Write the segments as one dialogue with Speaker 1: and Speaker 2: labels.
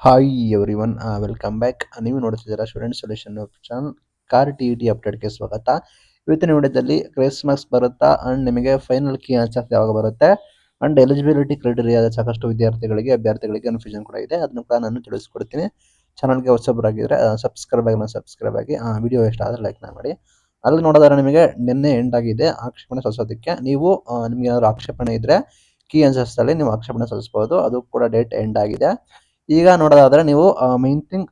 Speaker 1: Hi everyone welcome back. ನೀವು ನೋಡ್ತಿದ್ದೀರಾ student solution channel. KAR T E T ಅಪ್ಡೇಟ್ಗೆ ಸ್ವಾಗತ. ಇವತ್ತಿನ ವಿಡಿಯೋದಲ್ಲಿ ಗ್ರೇಸ್ ಮಾರ್ಕ್ಸ್ ಬರುತ್ತಾ ಅಂಡ್ ನಿಮಗೆ ಫೈನಲ್ ಕೀ ಆನ್ಸರ್ಸ್ ಯಾವಾಗ ಬರುತ್ತೆ ಅಂಡ್ ಎಲಿಜಿಬಿಲಿಟಿ ಕ್ರೈಟೀರಿಯಾ ಸಾಕಷ್ಟು ವಿದ್ಯಾರ್ಥಿಗಳಿಗೆ ಅಭ್ಯರ್ಥಿಗಳಿಗೆ ಕನ್ಫ್ಯೂಷನ್ ಕೂಡ ಇದೆ. ಅದನ್ನು ಕೂಡ ನಾನು ತಿಳಿಸ್ಕೊಡ್ತೀನಿ. ಚಾನಲ್ಗೆ ಹೊಸಬರಾಗಿದ್ದರೆ ಸಬ್ಸ್ಕ್ರೈಬ್ ಆಗಿ ವಿಡಿಯೋ ಇಷ್ಟ ಆದರೆ ಲೈಕ್ ಮಾಡಿ. ಅಲ್ಲಿ ನೋಡೋದಾದ್ರೆ ನಿಮಗೆ ನಿನ್ನೆ ಎಂಡ್ ಆಗಿದೆ ಆಕ್ಷೇಪಣೆ ಸಲ್ಲಿಸೋದಕ್ಕೆ. ನೀವು ನಿಮಗೆ ಏನಾದರೂ ಆಕ್ಷೇಪಣೆ ಇದ್ದರೆ ಕೀ ಆನ್ಸರ್ಸ್ ಅಲ್ಲಿ ನೀವು ಆಕ್ಷೇಪಣೆ ಸಲ್ಲಿಸಬಹುದು. ಅದು ಕೂಡ ಡೇಟ್ ಎಂಡ್ ಆಗಿದೆ. ಈಗ ನೋಡೋದಾದ್ರೆ ನೀವು ಮೈನ್ ಥಿಂಗ್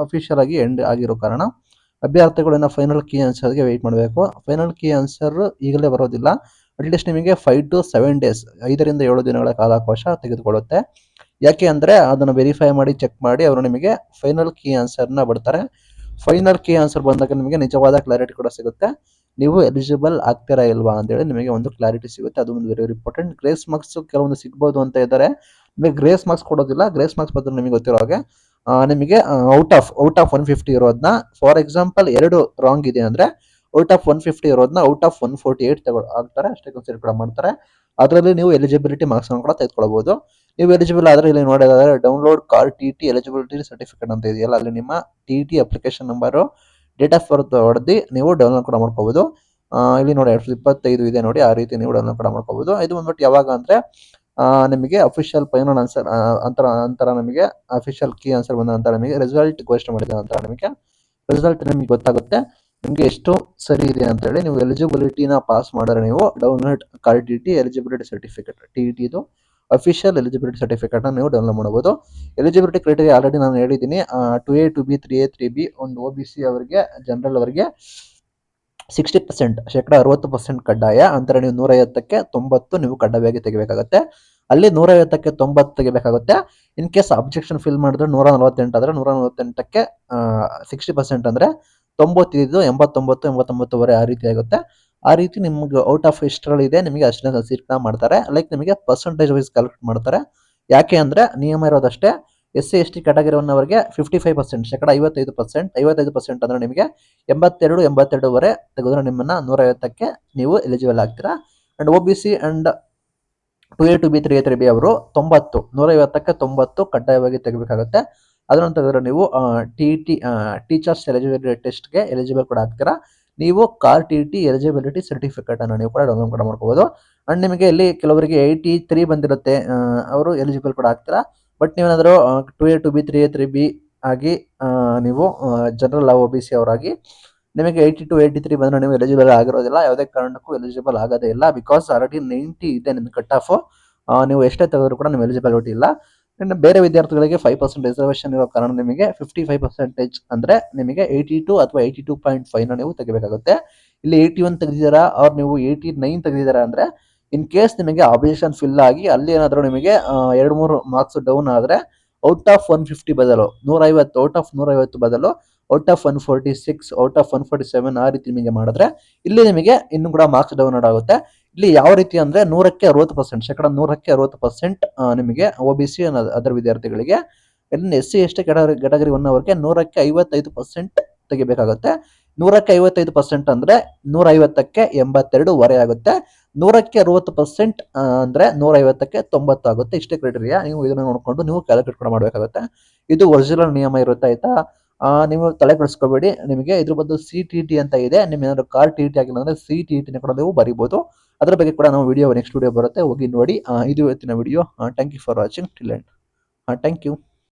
Speaker 1: ಅಫಿಷಿಯಲ್ ಆಗಿ ಎಂಡ್ ಆಗಿರೋ ಕಾರಣ ಅಭ್ಯರ್ಥಿಗಳನ್ನ ಫೈನಲ್ ಕೀ ಆನ್ಸರ್ಗೆ ವೆಯ್ಟ್ ಮಾಡಬೇಕು. ಫೈನಲ್ ಕೀ ಆನ್ಸರ್ ಈಗಲೇ ಬರೋದಿಲ್ಲ. ಅಟ್ಲೀಸ್ಟ್ ನಿಮಗೆ 5 to 7 days 5ರಿಂದ 7 ದಿನಗಳ ಕಾಲಾವಕಾಶ ತೆಗೆದುಕೊಳ್ಳುತ್ತೆ. ಯಾಕೆ ಅಂದರೆ ಅದನ್ನು ವೆರಿಫೈ ಮಾಡಿ ಚೆಕ್ ಮಾಡಿ ಅವರು ನಿಮಗೆ ಫೈನಲ್ ಕೀ ಆನ್ಸರ್ನ ಬಿಡ್ತಾರೆ. ಫೈನಲ್ ಕೀ ಆನ್ಸರ್ ಬಂದಾಗ ನಿಮಗೆ ನಿಜವಾದ ಕ್ಲಾರಿಟಿ ಕೂಡ ಸಿಗುತ್ತೆ. ನೀವು ಎಲಿಜಿಬಲ್ ಆಗ್ತೀರಾ ಇಲ್ವಾ ಅಂತೇಳಿ ನಿಮಗೆ ಒಂದು ಕ್ಲಾರಿಟಿ ಸಿಗುತ್ತೆ. ಅದು ಒಂದು ವೆರಿ ಇಂಪಾರ್ಟೆಂಟ್. ಗ್ರೇಸ್ ಮಾರ್ಕ್ಸ್ ಕೆಲವೊಂದು ಸಿಗ್ಬೋದು ಅಂತ ಇದ್ದಾರೆ. ನಿಮಗೆ ಗ್ರೇಸ್ ಮಾರ್ಕ್ಸ್ ಕೊಡೋದಿಲ್ಲ. ಗ್ರೇಸ್ ಮಾರ್ಕ್ಸ್ ಬದಲು ನಿಮಗೆ ಗೊತ್ತಿರೋ ಹಾಗೆ ನಿಮಗೆ ಔಟ್ ಆಫ್ 150 ಇರೋದನ್ನ, ಫಾರ್ ಎಕ್ಸಾಂಪಲ್ 2 ರಾಂಗ್ ಇದೆ ಅಂದ್ರೆ ಔಟ್ ಆಫ್ 150 ಇರೋದನ್ನ ಔಟ್ ಆಫ್ 148 ಆಗ್ತಾರೆ, ಅಷ್ಟೇ ಕನ್ಸಿಡರ್ ಕೂಡ ಮಾಡ್ತಾರೆ. ಅದರಲ್ಲಿ ನೀವು ಎಲಿಜಿಬಿಲಿಟಿ ಮಾರ್ಕ್ಸ್ ಕೂಡ ತೆಗೆದುಕೊಳ್ಳಬಹುದು. ನೀವು ಎಲಿಜಿಬಲ್ ಆದರೆ ಇಲ್ಲಿ ನೋಡೋದಾದ್ರೆ download car T T eligibility certificate ಅಂತ ಇದೆಯಲ್ಲ, ಅಲ್ಲಿ ನಿಮ್ಮ T T application number, date of birth ಹೊಡೆದು ನೀವು ಡೌನ್ಲೋಡ್ ಕೂಡ ಮಾಡ್ಕೋಬಹುದು. ಇಲ್ಲಿ ನೋಡಿ 2025 ಇದೆ ನೋಡಿ, ಆ ರೀತಿ ನೀವು ಡೌನ್ಲೋಡ್ ಕೂಡ ಮಾಡ್ಕೋಬಹುದು. ಇದು ಬಂದ್ಬಿಟ್ಟು ಯಾವಾಗ ಅಂದ್ರೆ ನಿಮಗೆ ಅಫಿಷಿಯಲ್ ಫೈನಲ್ ಆನ್ಸರ್ ನಂತರ ನಿಮಗೆ ಅಫಿಷಿಯಲ್ ಕೀ ಆನ್ಸರ್ ಬಂದ ನಂತರ ನಿಮಗೆ ರಿಸಲ್ಟ್ ಘೋಷಣೆ ಮಾಡಿದ ನಂತರ ನಿಮಗೆ ರಿಸಲ್ಟ್ ನಿಮಗೆ ಗೊತ್ತಾಗುತ್ತೆ ನಿಮಗೆ ಎಷ್ಟು ಸರಿ ಇದೆ ಅಂತ ಹೇಳಿ. ನೀವು ಎಲಿಜಿಬಿಲಿಟಿನ ಪಾಸ್ ಮಾಡಿದ್ರೆ ನೀವು download car T T eligibility certificate, T T ಇದು ಅಫಿಷಿಯಲ್ ಎಲಿಜಿಬಿಲಿಟಿ ಸರ್ಟಿಫಿಕೇಟ್ ನೀವು ಡೌನ್ಲೋಡ್ ಮಾಡಬಹುದು. ಎಲಿಜಿಬಿಲಿಟಿ ಕ್ರೈಟೀರಿಯಾ ಆಲ್ರೆಡಿ ನಾನು ಹೇಳಿದ್ದೀನಿ. 2A 2B 3A 3B ಒಂದು OBC ಅವರಿಗೆ, ಜನರಲ್ ಅವರಿಗೆ 60% 60% ಕಡ್ಡಾಯ. ಅಂತಾರೆ ನೀವು 150ಕ್ಕೆ 90 ನೀವು ಕಡ್ಡಾಯವಾಗಿ ತೆಗಿಬೇಕಾಗುತ್ತೆ. ಅಲ್ಲಿ 150ಕ್ಕೆ 90 ತೆಗಿಬೇಕಾಗುತ್ತೆ. ಇನ್ ಕೇಸ್ ಅಬ್ಜೆಕ್ಷನ್ ಫಿಲ್ ಮಾಡಿದ್ರೆ 148 ಆದ್ರೆ 148ಕ್ಕೆ 60% ಅಂದ್ರೆ 95 89 89ವರೆ ಆ ರೀತಿ ಆಗುತ್ತೆ. ಆ ರೀತಿ ನಿಮ್ಗೆ ಔಟ್ ಆಫ್ ಎಷ್ಟರಲ್ಲಿ ಇದೆ ನಿಮಗೆ ಅಷ್ಟೇ ಸೀಟ್ನ ಮಾಡ್ತಾರೆ. ಲೈಕ್ ನಿಮಗೆ ಪರ್ಸೆಂಟೇಜ್ ವೈಸ್ ಕ್ಯಾಲ್ಕುಲೇಟ್ ಮಾಡ್ತಾರೆ. ಯಾಕೆ ಅಂದ್ರೆ ನಿಯಮ ಇರೋದಷ್ಟೇ. SC ST ಕ್ಯಾಟಗರಿ ಒನ್ ಅವರಿಗೆ 55% 55% ಅಂದ್ರೆ ನಿಮಗೆ 82ವರೆ ತೆಗೆದ್ರೆ ನಿಮ್ಮನ್ನ 150ಕ್ಕೆ ನೀವು ಎಲಿಜಿಬಲ್ ಆಗ್ತೀರಾ. And OBC and 2A 2B 3A 3B ಅವರು 90 150ಕ್ಕೆ 90 ಕಡ್ಡಾಯವಾಗಿ ತೆಗಿಬೇಕಾಗುತ್ತೆ. ಅದನ್ನು ತೆಗೆದ್ರೆ ನೀವು ಟೀಚರ್ಸ್ ಎಲಿಜಿಬಿಲಿಟಿ ಟೆಸ್ಟ್ಗೆ ಎಲಿಜಿಬಲ್ ಕೂಡ ಆಗ್ತೀರಾ. ನೀವು car T T eligibility certificate ಅನ್ನು ನೀವು ಕೂಡ ಡೌನ್ಲೋಡ್ ಕೂಡ ಮಾಡ್ಕೋಬಹುದು. ಅಂಡ್ ನಿಮಗೆ ಇಲ್ಲಿ ಕೆಲವರಿಗೆ 83 ಬಂದಿರುತ್ತೆ, ಅವರು ಎಲಿಜಿಬಲ್ ಕೂಡ ಆಗ್ತೀರಾ. ಬಟ್ ನೀವೇನಾದರೂ 2A 2B 3A 3B ಆಗಿ ನೀವು ಜನರಲ್ OBC ಅವರಾಗಿ ನಿಮಗೆ 82 83 ಬಂದರೆ ನೀವು ಎಲಿಜಿಬಲ್ ಆಗಿರೋದಿಲ್ಲ. ಯಾವುದೇ ಕಾರಣಕ್ಕೂ ಎಲಿಜಿಬಲ್ ಆಗೋದೇ ಇಲ್ಲ. ಬಿಕಾಸ್ ಆಲ್ರೆಡಿ 90 ಇದೆ ನಿಮ್ಮ ಕಟ್ ಆಫ್. ನೀವು ಎಷ್ಟೇ ತೆಗೆದ್ರು ಕೂಡ ನೀವು ಎಲಿಜಿಬಿಲಿಟಿ ಇಲ್ಲ. ಇನ್ನು ಬೇರೆ ವಿದ್ಯಾರ್ಥಿಗಳಿಗೆ 5% ರಿಸರ್ವೇಷನ್ ಇರೋ ಕಾರಣ ನಿಮಗೆ 55% ಅಂದ್ರೆ ನಿಮಗೆ 82 ಅಥವಾ 82.5 ನೀವು ತೆಗಿಬೇಕಾಗುತ್ತೆ. ಇಲ್ಲಿ 81 ತೆಗೆದಿದ್ದೀರಾ ಅವ್ರು ನೀವು 89 ತೆಗೆದಿದ್ದೀರಾ ಅಂದ್ರೆ ಇನ್ ಕೇಸ್ ನಿಮಗೆ ಅಬ್ಜೆಕ್ಷನ್ ಫಿಲ್ ಆಗಿ ಅಲ್ಲಿ ಏನಾದರೂ ನಿಮಗೆ 2-3 ಮಾರ್ಕ್ಸ್ ಡೌನ್ ಆದರೆ ಔಟ್ ಆಫ್ 150 ಬದಲು 150, ಔಟ್ ಆಫ್ 150 ಬದಲು ಔಟ್ ಆಫ್ 146, ಔಟ್ ಆಫ್ 147 ಆ ರೀತಿ ನಿಮಗೆ ಮಾಡಿದ್ರೆ ಇಲ್ಲಿ ನಿಮಗೆ ಇನ್ನು ಕೂಡ ಮಾರ್ಕ್ಸ್ ಡೌನ್ ಆಗುತ್ತೆ. ಇಲ್ಲಿ ಯಾವ ರೀತಿ ಅಂದ್ರೆ 100ಕ್ಕೆ 60%, 100% ನಿಮಗೆ OBC ಅದರ ವಿದ್ಯಾರ್ಥಿಗಳಿಗೆ. ಇನ್ನು SC ST ಕ್ಯಾಟಗರಿ ಒನ್ ಅವರಿಗೆ 100ಕ್ಕೆ 55% ತೆಗಿಬೇಕಾಗುತ್ತೆ. 100ಕ್ಕೆ 55% ಅಂದ್ರೆ 150ಕ್ಕೆ 82ವರೆ ಆಗುತ್ತೆ. 100ಕ್ಕೆ 60% ಅಂದ್ರೆ 150ಕ್ಕೆ 90 ಆಗುತ್ತೆ. ಇಷ್ಟೇ ಕ್ರೈಟೀರಿಯಾ. ನೀವು ಇದನ್ನು ನೋಡಿಕೊಂಡು ನೀವು ಕ್ಯಾಲ್ಕುಲೇಟ್ ಕೂಡ ಮಾಡಬೇಕಾಗುತ್ತೆ. ಇದು ಒರಿಜಿನಲ್ ನಿಯಮ ಇರುತ್ತೆ, ಆಯ್ತಾ. ನೀವು ತಲೆ ಕೆಡಿಸ್ಕೋಬೇಡಿ. ನಿಮಗೆ ಇದ್ರ ಬದಲು CTT ಅಂತ ಇದೆ. ನಿಮ್ಮ ಏನಾದ್ರು ಕಾರ್ TT ಆಗಿಲ್ಲ ಅಂದ್ರೆ CTT ಕೂಡ ನೀವು ಬರೀಬಹುದು. ಅದರ ಬಗ್ಗೆ ಕೂಡ ನಾವು ನೆಕ್ಸ್ಟ್ ವಿಡಿಯೋ ಬರುತ್ತೆ, ಹೋಗಿ ನೋಡಿ. ಇದು ಇವತ್ತಿನ video. Thank you for watching till end. Thank you.